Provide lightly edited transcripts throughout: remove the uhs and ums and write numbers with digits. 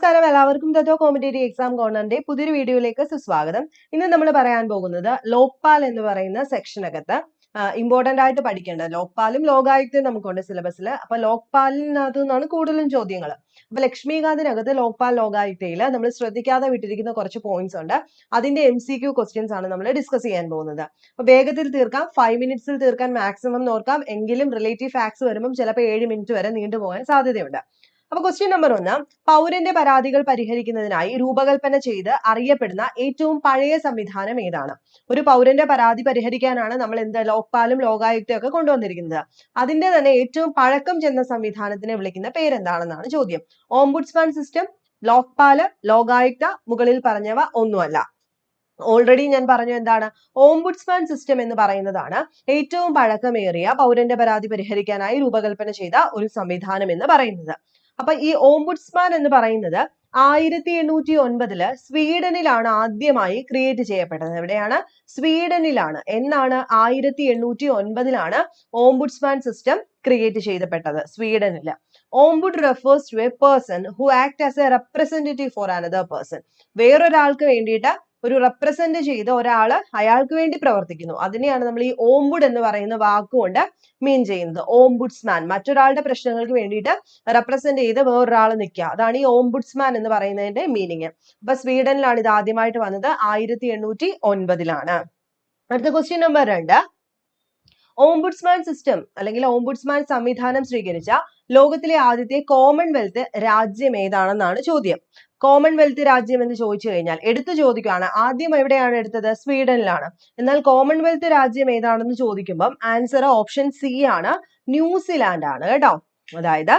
നമസ്കാരം, എല്ലാവർക്കും തത്വ competitive exam കോർണറിന്റെ പുതിയൊരു വീഡിയോയിലേക്ക് സുസ്വാഗതം. ഇന്ന് നമ്മൾ പറയാൻ പോകുന്നത് ലോക്പാൽ എന്ന് പറയുന്ന സെക്ഷനകത്ത് ഇമ്പോർട്ടന്റ് ആയിട്ട് പഠിക്കേണ്ടത് ലോക്പാലും ലോകായുക്തയും നമുക്കുണ്ട് സിലബസിൽ. അപ്പൊ ലോക്പാലിനകത്തു നിന്നാണ് കൂടുതലും ചോദ്യങ്ങൾ. അപ്പൊ ലക്ഷ്മികാന്തിനകത്ത് ലോക്പാൽ ലോകായുക്തയിൽ നമ്മൾ ശ്രദ്ധിക്കാതെ വിട്ടിരിക്കുന്ന കുറച്ച് പോയിന്റ്സ് ഉണ്ട്. അതിന്റെ MCQ ക്വസ്റ്റ്യൻസ് ആണ് നമ്മൾ ഡിസ്കസ് ചെയ്യാൻ പോകുന്നത്. അപ്പൊ വേഗത്തിൽ തീർക്കാം, 5 മിനിറ്റ്സിൽ തീർക്കാൻ മാക്സിമം നോക്കാം. എങ്കിലും റിലേറ്റീവ് ഫാക്ട്സ് വരുമ്പോൾ ചിലപ്പോൾ 7 മിനിറ്റ് വരെ നീണ്ടുപോകാൻ സാധ്യതയുണ്ട്. അപ്പൊ ക്വസ്റ്റ്യൻ നമ്പർ 1, പൗരന്റെ പരാതികൾ പരിഹരിക്കുന്നതിനായി രൂപകൽപ്പന ചെയ്ത് അറിയപ്പെടുന്ന ഏറ്റവും പഴയ സംവിധാനം ഏതാണ്? ഒരു പൗരന്റെ പരാതി പരിഹരിക്കാനാണ് നമ്മൾ ലോക്പാലും ലോകായുക്തയും ഒക്കെ കൊണ്ടുവന്നിരിക്കുന്നത്. അതിന്റെ തന്നെ ഏറ്റവും പഴക്കം ചെന്ന സംവിധാനത്തിനെ വിളിക്കുന്ന പേരെന്താണെന്നാണ് ചോദ്യം. ഓംബുഡ്സ്മാൻ സിസ്റ്റം, ലോക്പാല്, ലോകായുക്ത, മുകളിൽ പറഞ്ഞവ ഒന്നുമല്ല. ഓൾറെഡി ഞാൻ പറഞ്ഞു എന്താണ് ഓംബുഡ്സ്മാൻ സിസ്റ്റം എന്ന് പറയുന്നതാണ് ഏറ്റവും പഴക്കമേറിയ പൗരന്റെ പരാതി പരിഹരിക്കാനായി രൂപകൽപ്പന ചെയ്ത ഒരു സംവിധാനം എന്ന് പറയുന്നത്. അപ്പൊ ഈ ഓംബുഡ്സ്മാൻ എന്ന് പറയുന്നത് 1809 സ്വീഡനിലാണ് ആദ്യമായി ക്രിയേറ്റ് ചെയ്യപ്പെട്ടത്. എവിടെയാണ്? സ്വീഡനിലാണ്. എന്നാണ്? 1809 ഓംബുഡ്സ്മാൻ സിസ്റ്റം ക്രിയേറ്റ് ചെയ്യപ്പെട്ടത് സ്വീഡനില്. Ombud refers to a person who act as a representative for another person. വേറൊരാൾക്ക് വേണ്ടിയിട്ട് ഒരു റെപ്രസെന്റ് ചെയ്ത ഒരാള് അയാൾക്ക് വേണ്ടി പ്രവർത്തിക്കുന്നു. അതിനെയാണ് നമ്മൾ ഈ ഓംബുഡ് എന്ന് പറയുന്ന വാക്കുകൊണ്ട് മീൻ ചെയ്യുന്നത്. ഓംബുഡ്സ്മാൻ മറ്റൊരാളുടെ പ്രശ്നങ്ങൾക്ക് വേണ്ടിയിട്ട് റെപ്രസെന്റ് ചെയ്ത് വേറൊരാൾ നിൽക്കുക. അതാണ് ഈ ഓംബുഡ്സ്മാൻ എന്ന് പറയുന്നതിന്റെ മീനിങ്. അപ്പൊ സ്വീഡനിലാണ് ഇത് ആദ്യമായിട്ട് വന്നത്, 1809. അടുത്ത ക്വസ്റ്റ്യൻ നമ്പർ 2, ഓംബുഡ്സ്മാൻ സിസ്റ്റം അല്ലെങ്കിൽ ഓംബുഡ്സ്മാൻ സംവിധാനം സ്വീകരിച്ച ലോകത്തിലെ ആദ്യത്തെ കോമൺവെൽത്ത് രാജ്യം ഏതാണെന്നാണ് ചോദ്യം. കോമൺവെൽത്ത് രാജ്യം എന്ന് ചോദിച്ചു കഴിഞ്ഞാൽ എടുത്തു ചോദിക്കുകയാണ്. ആദ്യം എവിടെയാണ് എടുത്തത്? സ്വീഡനിലാണ്. എന്നാൽ കോമൺവെൽത്ത് രാജ്യം ഏതാണെന്ന് ചോദിക്കുമ്പോൾ ആൻസർ ഓപ്ഷൻ സി ആണ്, ന്യൂസിലാൻഡ് ആണ് കേട്ടോ. അതായത്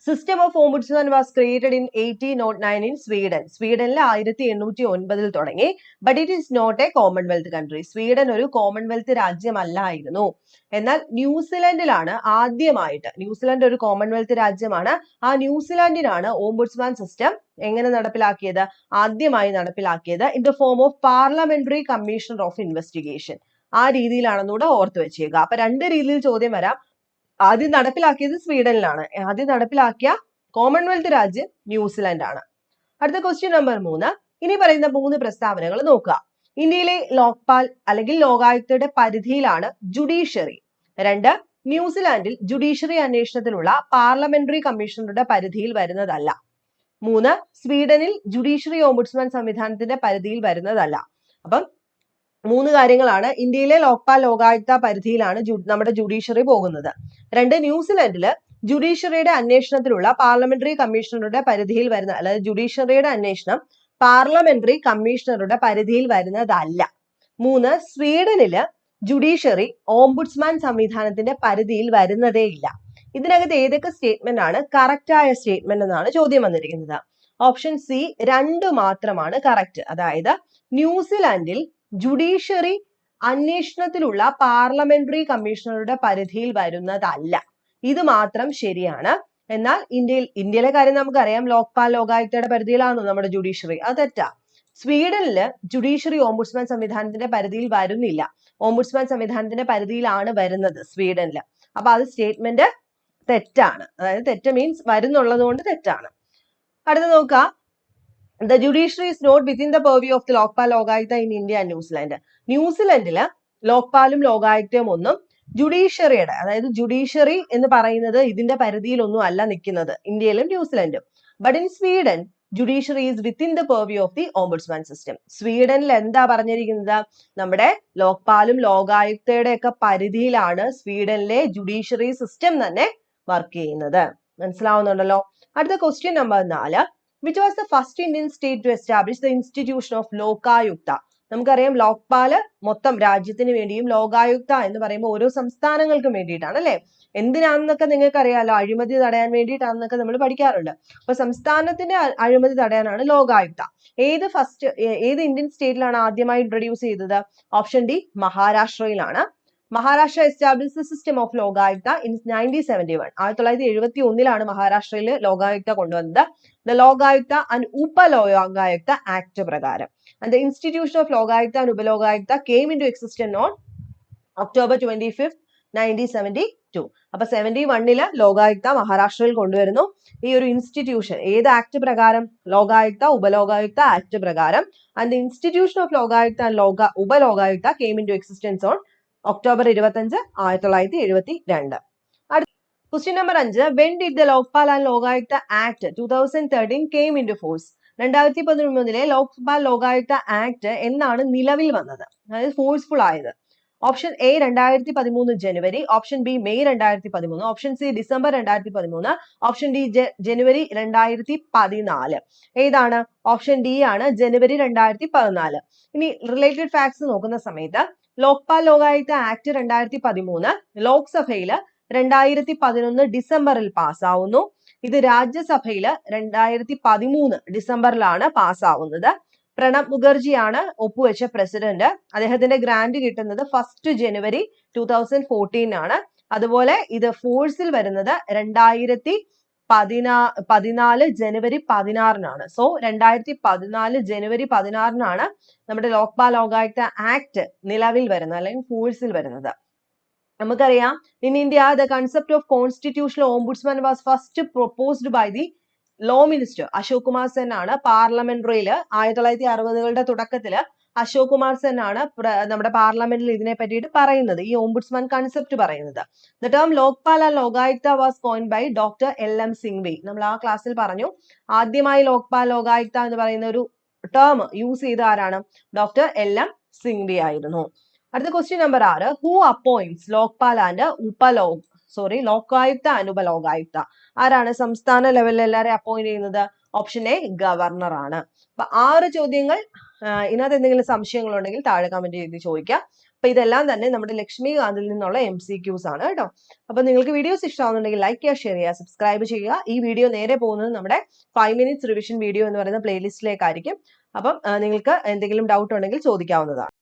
system of ombudsman was created in 1809 in Sweden. സ്വീഡനിൽ 1809 തുടങ്ങി. But it is not a commonwealth country. Sweden ഒരു കോമൺവെൽത്ത് രാജ്യമല്ലായിരുന്നു. എന്നാൽ ന്യൂസിലാൻഡിലാണ് ആദ്യമായിട്ട്, ന്യൂസിലാൻഡ് ഒരു കോമൺവെൽത്ത് രാജ്യമാണ്, ആ ന്യൂസിലാൻഡിനാണ് ഓംബുഡ്സ്മാൻ സിസ്റ്റം എങ്ങനെ നടപ്പിലാക്കിയത്? ആദ്യമായി നടപ്പിലാക്കിയത് in the form of parliamentary commissioner of investigation. ആ രീതിയിലാണെന്നൂടെ ഓർത്ത് വെച്ചേക്കുക. അപ്പൊ രണ്ട് രീതിയിൽ ചോദ്യം വരാം. ആദ്യം നടപ്പിലാക്കിയത് സ്വീഡനിലാണ്, ആദ്യം നടപ്പിലാക്കിയ കോമൺവെൽത്ത് രാജ്യം ന്യൂസിലാൻഡ് ആണ്. അടുത്ത ക്വസ്റ്റ്യൻ നമ്പർ 3, ഇനി പറയുന്ന 3 പ്രസ്താവനകൾ നോക്കുക. ഇന്ത്യയിലെ ലോക്പാൽ അല്ലെങ്കിൽ ലോകായുക്തയുടെ പരിധിയിലാണ് ജുഡീഷ്യറി. 2, ന്യൂസിലാൻഡിൽ ജുഡീഷ്യറി അന്വേഷണത്തിനുള്ള പാർലമെന്ററി കമ്മീഷണറുടെ പരിധിയിൽ വരുന്നതല്ല. 3, സ്വീഡനിൽ ജുഡീഷ്യറി ഓംബുഡ്സ്മാൻ സംവിധാനത്തിന്റെ പരിധിയിൽ വരുന്നതല്ല. അപ്പം 3 കാര്യങ്ങളാണ്. ഇന്ത്യയിലെ ലോക്പാൽ ലോകായുക്ത പരിധിയിലാണ് നമ്മുടെ ജുഡീഷ്യറി പോകുന്നത്. 2, ന്യൂസിലാൻഡില് ജുഡീഷ്യറിയുടെ അന്വേഷണത്തിലുള്ള പാർലമെന്ററി കമ്മീഷണറുടെ പരിധിയിൽ വരുന്ന, അതായത് ജുഡീഷ്യറിയുടെ അന്വേഷണം പാർലമെന്ററി കമ്മീഷണറുടെ പരിധിയിൽ വരുന്നതല്ല. 3, സ്വീഡനില് ജുഡീഷ്യറി ഓംബുഡ്സ്മാൻ സംവിധാനത്തിന്റെ പരിധിയിൽ വരുന്നതേ ഇല്ല. ഇതിനകത്ത് ഏതൊക്കെ സ്റ്റേറ്റ്മെന്റ് ആണ് കറക്റ്റ് ആയ സ്റ്റേറ്റ്മെന്റ് എന്നാണ് ചോദ്യം വന്നിരിക്കുന്നത്. ഓപ്ഷൻ സി 2 മാത്രമാണ് കറക്റ്റ്. അതായത് ന്യൂസിലാൻഡിൽ ജുഡീഷ്യറി അന്വേഷണത്തിലുള്ള പാർലമെന്ററി കമ്മീഷണറുടെ പരിധിയിൽ വരുന്നതല്ല. ഇത് മാത്രം ശരിയാണ്. എന്നാൽ ഇന്ത്യയിലെ കാര്യം നമുക്കറിയാം, ലോക്പാൽ ലോകായുക്തയുടെ പരിധിയിലാണോ നമ്മുടെ ജുഡീഷ്യറി? അത് തെറ്റാ. സ്വീഡനില് ജുഡീഷ്യറി ഓംബുഡ്സ്മാൻ സംവിധാനത്തിന്റെ പരിധിയിൽ വരുന്നില്ല. ഓംബുഡ്സ്മാൻ സംവിധാനത്തിന്റെ പരിധിയിലാണ് വരുന്നത് സ്വീഡനില്. അപ്പൊ അത് സ്റ്റേറ്റ്മെന്റ് തെറ്റാണ്. അതായത് തെറ്റ് മീൻസ് വരുന്നുള്ളത് കൊണ്ട് തെറ്റാണ്. അടുത്ത നോക്കാം. The judiciary is not within the purview of the Lokpal Lokayukta in India and New Zealand. ന്യൂസിലൻഡില് ലോക്പാലും ലോകായുക്തയും ഒന്നും ജുഡീഷ്യറിയുടെ, അതായത് ജുഡീഷ്യറി എന്ന് പറയുന്നത് ഇതിന്റെ പരിധിയിലൊന്നും അല്ല നിൽക്കുന്നത്, ഇന്ത്യയിലും ന്യൂസിലൻഡും. But in Sweden judiciary is within the purview of the ombudsman system. സ്വീഡനിൽ എന്താ പറഞ്ഞിരിക്കുന്നത്? നമ്മുടെ ലോക്പാലും ലോകായുക്തയുടെ ഒക്കെ പരിധിയിലാണ് സ്വീഡനിലെ ജുഡീഷ്യറി സിസ്റ്റം തന്നെ വർക്ക് ചെയ്യുന്നത്. മനസ്സിലാവുന്നുണ്ടല്ലോ. അടുത്ത question number 4, which was the first Indian state to establish the institution of Lokayukta? നമുക്കറിയാം ലോക്പാല് മൊത്തം രാജ്യത്തിന് വേണ്ടിയും ലോകായുക്ത എന്ന് പറയുമ്പോൾ ഓരോ സംസ്ഥാനങ്ങൾക്കും വേണ്ടിയിട്ടാണ് അല്ലെ. എന്തിനാണെന്നൊക്കെ നിങ്ങൾക്ക് അറിയാലോ, അഴിമതി തടയാൻ വേണ്ടിയിട്ടാണെന്നൊക്കെ നമ്മൾ പഠിക്കാറുണ്ട്. അപ്പൊ സംസ്ഥാനത്തിന്റെ അഴിമതി തടയാനാണ് ലോകായുക്ത. ഏത് ഇന്ത്യൻ സ്റ്റേറ്റിലാണ് ആദ്യമായി ഇൻട്രൊഡ്യൂസ് ചെയ്തത്? ഓപ്ഷൻ ഡി, മഹാരാഷ്ട്രയിലാണ്. Maharashtra establish the system of Lokayukta in 1971. 1971 മഹാരാഷ്ട്രയിൽ ലോകായുക്ത കൊണ്ടുവന്നത്. The Lokayukta and Upalokayukta act പ്രകാരം. And the institution of Lokayukta and Upalokaayukta came into existence on October 25th, 1972. 2. അപ്പൊ 71 ലോകായുക്ത മഹാരാഷ്ട്രയിൽ കൊണ്ടുവരുന്നു. ഈ ഒരു ഇൻസ്റ്റിറ്റ്യൂഷൻ ഏത് ആക്ട് പ്രകാരം? ലോകായുക്ത ഉപലോകായുക്ത ആക്ട് പ്രകാരം. And the institution of Lokayukta and Upalokayukta came into existence on October 25, 1972. Question number 5. When did the Lokpal and Lokayukta Act 2013 came into force? 2013 Lokpal Lokayukta act എന്നാണ് നിലവിൽ വന്നത്, അതായത് ഫോഴ്സ്ഫുൾ ആയത്? ഓപ്ഷൻ എ 2013 ജനുവരി, ഓപ്ഷൻ ബി മെയ് 2013, option C ഡിസംബർ 2013, option D ജനുവരി 2014. ഏതാണ്? ഓപ്ഷൻ ഡി ആണ് ജനുവരി 2014. ഇനി റിലേറ്റഡ് ഫാക്ട്സ് നോക്കുന്ന സമയത്ത് ലോക്പാൽ ലോകായുക്ത ആക്ട് 2013 ലോക്സഭയില് 2011 ഡിസംബറിൽ പാസ്സാവുന്നു. ഇത് രാജ്യസഭയില് 2013 ഡിസംബറിലാണ് പാസ്സാവുന്നത്. പ്രണബ് മുഖർജിയാണ് ഒപ്പുവെച്ച പ്രസിഡന്റ്. അദ്ദേഹത്തിന്റെ ഗ്രാന്റ് കിട്ടുന്നത് 1 ജനുവരി 2014 ആണ്. അതുപോലെ ഇത് ഫോഴ്സിൽ വരുന്നത് 2014 ജനുവരി 16 സോ 2014 ജനുവരി 16 നമ്മുടെ ലോക്പാൽ ലോകായുക്ത ആക്ട് നിലവിൽ വരുന്നത് അല്ലെങ്കിൽ ഫോഴ്സിൽ വരുന്നത്. നമുക്കറിയാം, in India the concept of constitutional ombudsman was first proposed by the law minister Ashok Kumar Sen ആണ്. പാർലമെന്ററിയില് 1960കളുടെ തുടക്കത്തില് അശോക് കുമാർ സെൻ ആണ് നമ്മുടെ പാർലമെന്റിൽ ഇതിനെ പറ്റിയിട്ട് പറയുന്നത്, ഈ ഓംബുഡ്സ്മാൻ കൺസെപ്റ്റ് പറയുന്നത്. The term Lokpal and Lokayukta was coined by Dr. L.M. Singhvi. നമ്മൾ ആ ക്ലാസ്സിൽ പറഞ്ഞു, ആദ്യമായി ലോക്പാൽ ലോകായുക്ത എന്ന് പറയുന്ന ഒരു ടേം യൂസ് ചെയ്ത ആരാണ്? Doctor L.M. സിംഗ്വി ആയിരുന്നു. അടുത്ത question number 6. Who appoints Lokpal and Lokayukta and Upalokayukta? ആരാണ് സംസ്ഥാന ലെവലിൽ എല്ലാവരെയും അപ്പോയിന്റ് ചെയ്യുന്നത്? ഓപ്ഷൻ എ ഗവർണർ ആണ്. അപ്പൊ 6 ചോദ്യങ്ങൾ. ഇതിനകത്ത് എന്തെങ്കിലും സംശയങ്ങൾ ഉണ്ടെങ്കിൽ താഴെ കമന്റ് ചെയ്ത് ചോദിക്കാം. അപ്പൊ ഇതെല്ലാം തന്നെ നമ്മുടെ ലക്ഷ്മികാന്തിൽ നിന്നുള്ള MCQs ആണ് കേട്ടോ. അപ്പൊ നിങ്ങൾക്ക് വീഡിയോസ് ഇഷ്ടമാകുന്നുണ്ടെങ്കിൽ ലൈക്ക് ചെയ്യുക, ഷെയർ ചെയ്യുക, സബ്സ്ക്രൈബ് ചെയ്യുക. ഈ വീഡിയോ നേരെ പോകുന്നത് നമ്മുടെ 5 minutes റിവിഷൻ വീഡിയോ എന്ന് പറയുന്ന പ്ലേലിസ്റ്റിലേക്കായിരിക്കും. അപ്പം നിങ്ങൾക്ക് എന്തെങ്കിലും ഡൗട്ട് ഉണ്ടെങ്കിൽ ചോദിക്കാവുന്നതാണ്.